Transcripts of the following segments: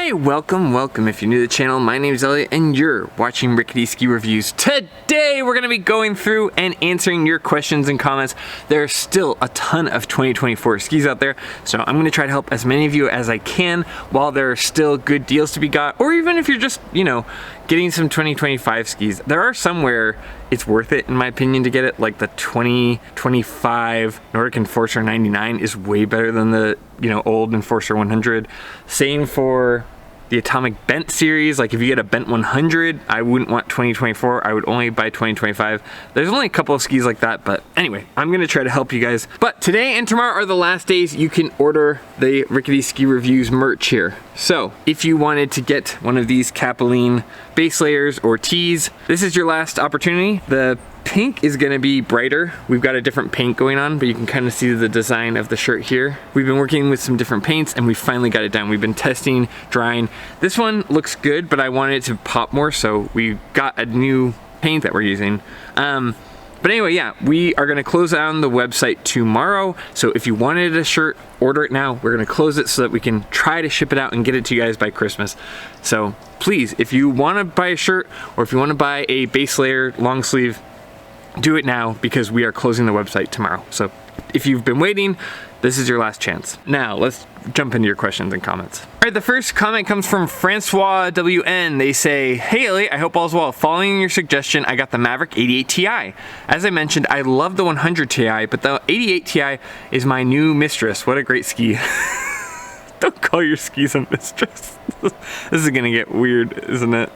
Hi, welcome. If you're new to the channel, my name is Elliott and you're watching Rickety Ski Reviews. Today, we're gonna be going through and answering your questions and comments. There's still a ton of 2024 skis out there, so I'm gonna try to help as many of you as I can while there are still good deals to be got, or even if you're just, getting some 2025 skis. There are some where it's worth it, in my opinion, to get it. Like the 2025 Nordic Enforcer 99 is way better than the, old Enforcer 100. Same for the Atomic Bent series. Like if you get a Bent 100, I wouldn't want 2024. I would only buy 2025. There's only a couple of skis like that, but anyway, I'm gonna try to help you guys. But today and tomorrow are the last days you can order the Rickety Ski Reviews merch here. So if you wanted to get one of these Capilene base layers or tees, this is your last opportunity. The pink is gonna be brighter. We've got a different paint going on, but you can kind of see the design of the shirt here. We've been working with some different paints and we finally got it done. We've been testing, drying. This one looks good, but I wanted it to pop more, so we got a new paint that we're using. But anyway, yeah, we are gonna close down the website tomorrow. So if you wanted a shirt, order it now. We're gonna close it so that we can try to ship it out and get it to you guys by Christmas. So please, if you wanna buy a shirt or if you wanna buy a base layer long sleeve, do it now because we are closing the website tomorrow. So if you've been waiting, this is your last chance. Now, let's jump into your questions and comments. All right, the first comment comes from Francois WN. They say, "Hey Elliott, I hope all's well. Following your suggestion, I got the Maverick 88 Ti. As I mentioned, I love the 100 Ti, but the 88 Ti is my new mistress. What a great ski." Don't call your skis a mistress. This is gonna get weird, isn't it?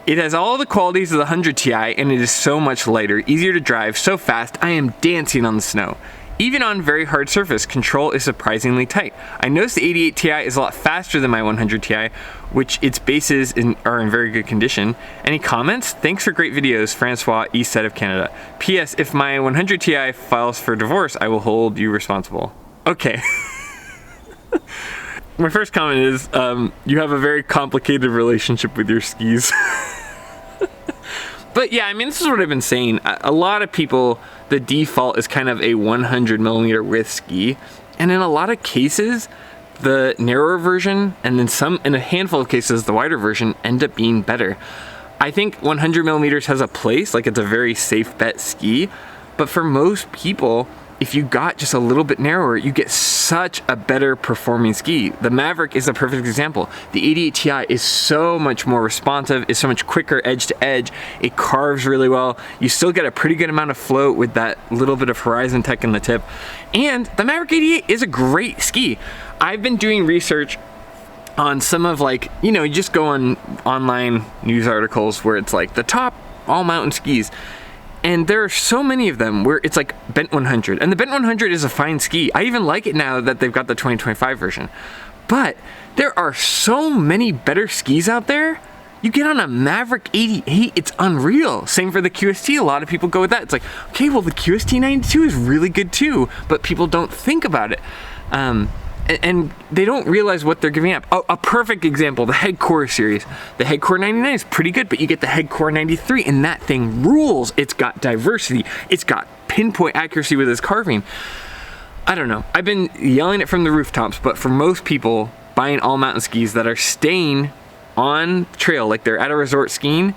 It has all the qualities of the 100 Ti and it is so much lighter, easier to drive, so fast, I am dancing on the snow. Even on very hard surface, control is surprisingly tight. I noticed the 88 Ti is a lot faster than my 100 Ti, which its bases are in very good condition. Any comments? Thanks for great videos, Francois, east side of Canada. P.S. If my 100 Ti files for divorce, I will hold you responsible. Okay. My first comment is, you have a very complicated relationship with your skis. But yeah, I mean, this is what I've been saying. A lot of people, the default is kind of a 100mm width ski. And in a lot of cases, the narrower version, and in a handful of cases, the wider version end up being better. I think 100mm has a place, like it's a very safe bet ski. But for most people, if you got just a little bit narrower, you get such a better performing ski. The Maverick is a perfect example. The 88 Ti is so much more responsive, is so much quicker edge to edge. It carves really well. You still get a pretty good amount of float with that little bit of horizon tech in the tip. And the Maverick 88 is a great ski. I've been doing research on some of you just go on online news articles where it's like the top all mountain skis. And there are so many of them where it's like Bent 100. And the Bent 100 is a fine ski. I even like it now that they've got the 2025 version. But there are so many better skis out there. You get on a Maverick 88, it's unreal. Same for the QST, a lot of people go with that. It's like, okay, well the QST 92 is really good too, but people don't think about it. And they don't realize what they're giving up. Oh, a perfect example, the Headcore series. The Headcore 99 is pretty good, but you get the Headcore 93 and that thing rules. It's got diversity. It's got pinpoint accuracy with its carving. I don't know. I've been yelling it from the rooftops, but for most people buying all mountain skis that are staying on trail, like they're at a resort skiing,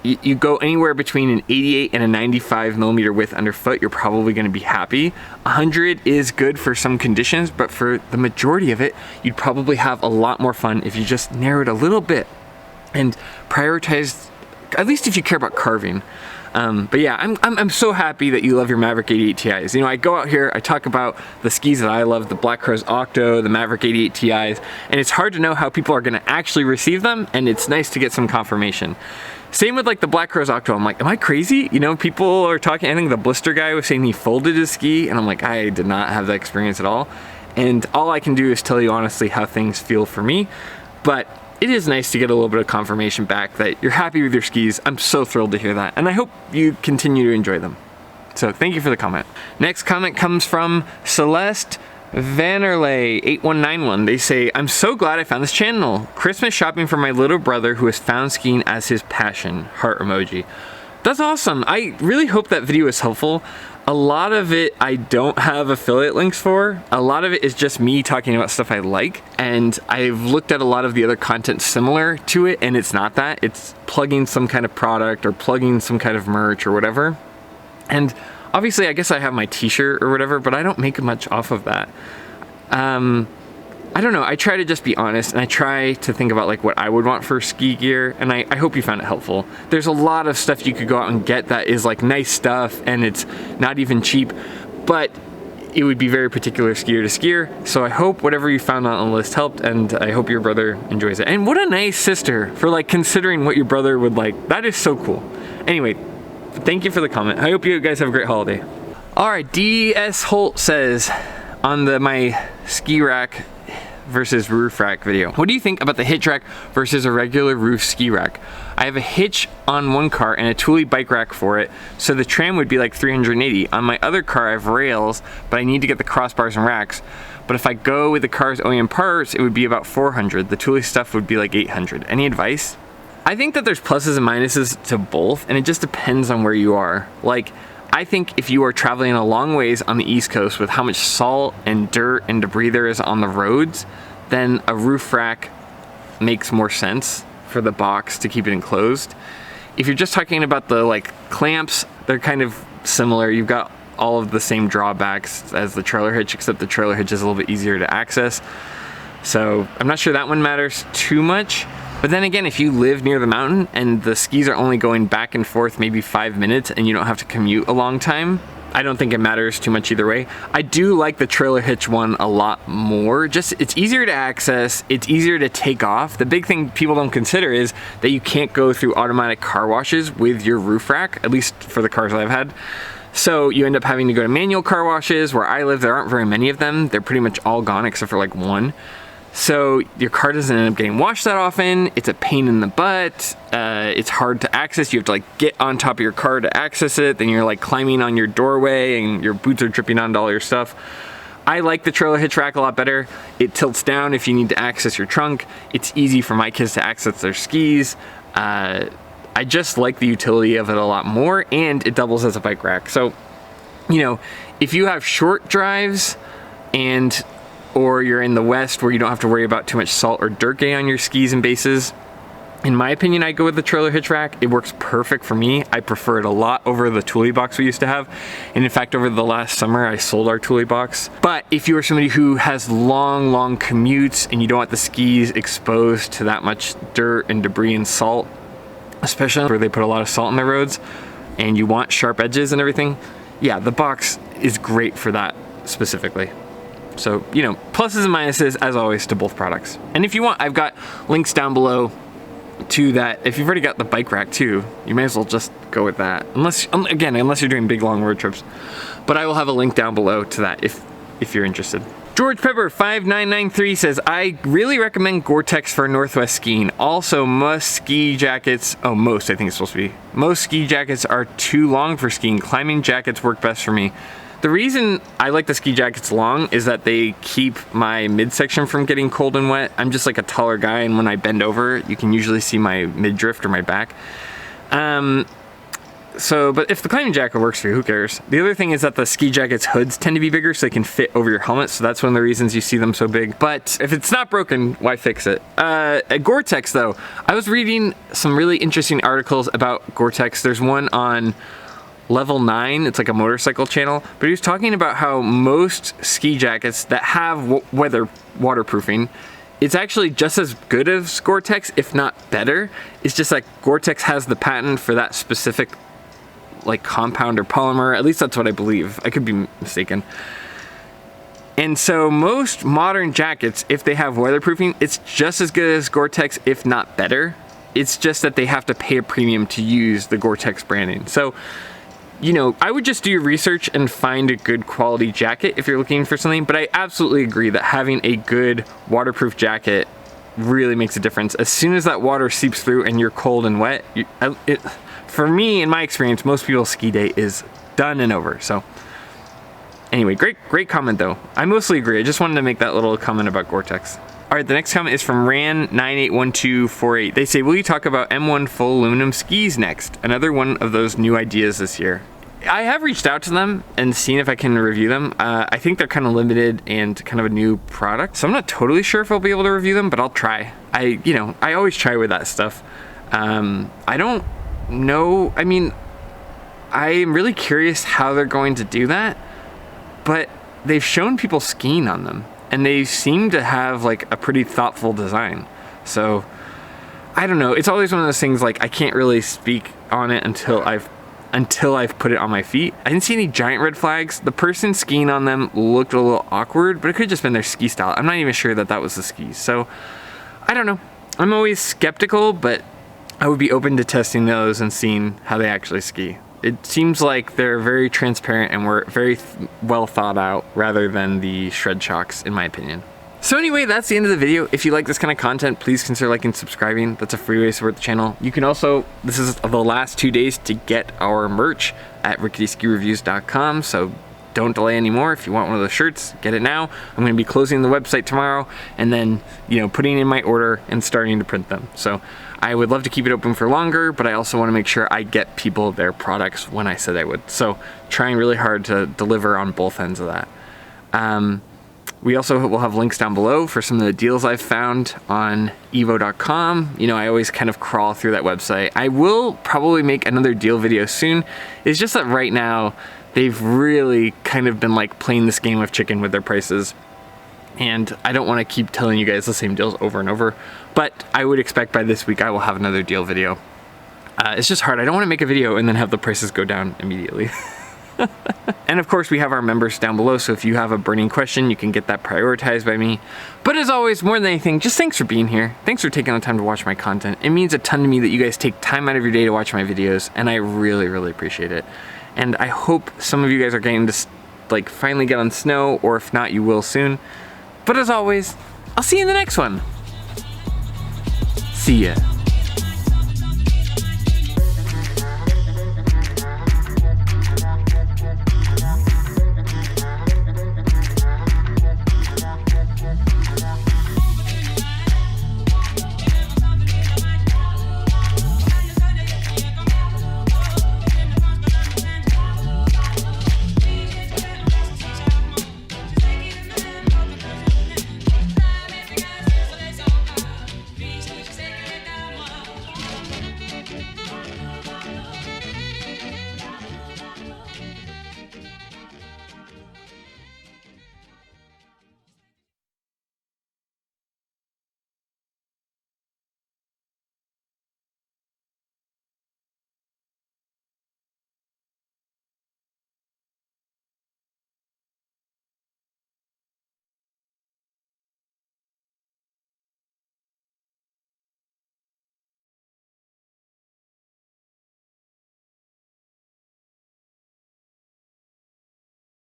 you go anywhere between an 88 and a 95mm width underfoot, you're probably going to be happy. 100 is good for some conditions, but for the majority of it, you'd probably have a lot more fun if you just narrowed a little bit and prioritized, at least if you care about carving. But yeah, I'm so happy that you love your Maverick 88 Ti's. I go out here, I talk about the skis that I love, the Black Crowes Octo, the Maverick 88 Ti's, and it's hard to know how people are going to actually receive them, and it's nice to get some confirmation. Same with the Black Crowes Octo. I'm like, am I crazy? People are talking, I think the Blister guy was saying he folded his ski, and I'm like, I did not have that experience at all. And all I can do is tell you honestly how things feel for me. But it is nice to get a little bit of confirmation back that you're happy with your skis. I'm so thrilled to hear that. And I hope you continue to enjoy them. So thank you for the comment. Next comment comes from Celeste Vannerley 8191. They say, "I'm so glad I found this channel. Christmas shopping for my little brother who has found skiing as his passion." Heart emoji. That's awesome. I really hope that video is helpful. A lot of it I don't have affiliate links for. A lot of it is just me talking about stuff I like, and I've looked at a lot of the other content similar to it, and it's not that. It's plugging some kind of product or plugging some kind of merch or whatever. And obviously I guess I have my t-shirt or whatever, but I don't make much off of that. I don't know, I try to just be honest, and I try to think about like what I would want for ski gear, and I hope you found it helpful. There's a lot of stuff you could go out and get that is like nice stuff, and it's not even cheap, but it would be very particular skier to skier. So I hope whatever you found on the list helped, and I hope your brother enjoys it. And what a nice sister for like considering what your brother would like. That is so cool. Anyway, thank you for the comment. I hope you guys have a great holiday. All right, DS Holt says on my ski rack versus roof rack video, what do you think about the Hitch rack versus a regular roof ski rack? I have a Hitch on one car and a Thule bike rack for it, so the Tram would be like 380. On my other car I have rails, but I need to get the crossbars and racks. But if I go with the car's OEM parts, it would be about 400. The Thule stuff would be like 800. Any advice? I think that there's pluses and minuses to both, and it just depends on where you are. Like, I think if you are traveling a long ways on the East Coast with how much salt and dirt and debris there is on the roads, then a roof rack makes more sense for the box to keep it enclosed. If you're just talking about the like clamps, they're kind of similar. You've got all of the same drawbacks as the trailer hitch, except the trailer hitch is a little bit easier to access. So I'm not sure that one matters too much. But then again, if you live near the mountain and the skis are only going back and forth maybe 5 minutes and you don't have to commute a long time, I don't think it matters too much either way. I do like the trailer hitch one a lot more. Just, it's easier to access, it's easier to take off. The big thing people don't consider is that you can't go through automatic car washes with your roof rack, at least for the cars I've had. So you end up having to go to manual car washes. Where I live, there aren't very many of them. They're pretty much all gone except for like one. So your car doesn't end up getting washed that often. It's a pain in the butt. It's hard to access. You have to like get on top of your car to access it. Then you're like climbing on your doorway and your boots are dripping onto all your stuff. I like the trailer hitch rack a lot better. It tilts down if you need to access your trunk. It's easy for my kids to access their skis. I just like the utility of it a lot more, and it doubles as a bike rack. So, you know, if you have short drives or you're in the West where you don't have to worry about too much salt or dirt getting on your skis and bases, in my opinion, I go with the trailer hitch rack. It works perfect for me. I prefer it a lot over the Thule box we used to have. And in fact, over the last summer, I sold our Thule box. But if you are somebody who has long commutes and you don't want the skis exposed to that much dirt and debris and salt, especially where they put a lot of salt on their roads, and you want sharp edges and everything, yeah, the box is great for that specifically. So, you know, pluses and minuses, as always, to both products. And if you want, I've got links down below to that. If you've already got the bike rack too, you may as well just go with that. Unless you're doing big, long road trips. But I will have a link down below to that if you're interested. George Pepper 5993 says, I really recommend Goretex for Northwest skiing. Also, most ski jackets are too long for skiing. Climbing jackets work best for me. The reason I like the ski jackets long is that they keep my midsection from getting cold and wet. I'm just like a taller guy, and when I bend over, you can usually see my midriff or my back. But if the climbing jacket works for you, who cares? The other thing is that the ski jacket's hoods tend to be bigger, so they can fit over your helmet, so that's one of the reasons you see them so big. But if it's not broken, why fix it? At Goretex though, I was reading some really interesting articles about Goretex. There's one on Level 9, it's like a motorcycle channel, but he was talking about how most ski jackets that have weather waterproofing, it's actually just as good as Goretex, if not better. It's just like Goretex has the patent for that specific like compound or polymer. At least that's what I believe. I could be mistaken. And so most modern jackets, if they have weatherproofing, it's just as good as Goretex, if not better. It's just that they have to pay a premium to use the Goretex branding. So, you know, I would just do your research and find a good quality jacket if you're looking for something, but I absolutely agree that having a good waterproof jacket really makes a difference. As soon as that water seeps through and you're cold and wet, for me, in my experience, most people's ski day is done and over. So anyway, great comment though. I mostly agree. I just wanted to make that little comment about Goretex. All right, the next comment is from Ran981248. They say, will you talk about M1 full aluminum skis next? Another one of those new ideas this year. I have reached out to them and seen if I can review them. I think they're kind of limited and kind of a new product, so I'm not totally sure if I'll be able to review them, but I'll try. I always try with that stuff. I don't know. I mean, I'm really curious how they're going to do that, but they've shown people skiing on them, and they seem to have like a pretty thoughtful design. So I don't know. It's always one of those things, like I can't really speak on it until I've put it on my feet. I didn't see any giant red flags. The person skiing on them looked a little awkward, but it could have just been their ski style. I'm not even sure that that was the skis. So I don't know. I'm always skeptical, but I would be open to testing those and seeing how they actually ski. It seems like they're very transparent and were very well thought out rather than the shred shocks, in my opinion. So anyway, that's the end of the video. If you like this kind of content, please consider liking and subscribing. That's a free way to support the channel. You can also, this is the last 2 days to get our merch at ricketyskireviews.com. So don't delay anymore. If you want one of those shirts, get it now. I'm going to be closing the website tomorrow and then, putting in my order and starting to print them. So I would love to keep it open for longer, but I also want to make sure I get people their products when I said I would. So trying really hard to deliver on both ends of that. We also will have links down below for some of the deals I've found on evo.com. I always kind of crawl through that website. I will probably make another deal video soon. It's just that right now they've really kind of been like playing this game of chicken with their prices. And I don't want to keep telling you guys the same deals over and over, but I would expect by this week I will have another deal video. It's just hard. I don't want to make a video and then have the prices go down immediately. And of course we have our members down below, so if you have a burning question, you can get that prioritized by me. But as always, more than anything, just thanks for being here. Thanks for taking the time to watch my content. It means a ton to me that you guys take time out of your day to watch my videos, and I really, really appreciate it. And I hope some of you guys are getting to finally get on snow, or if not, you will soon. But as always, I'll see you in the next one. See ya.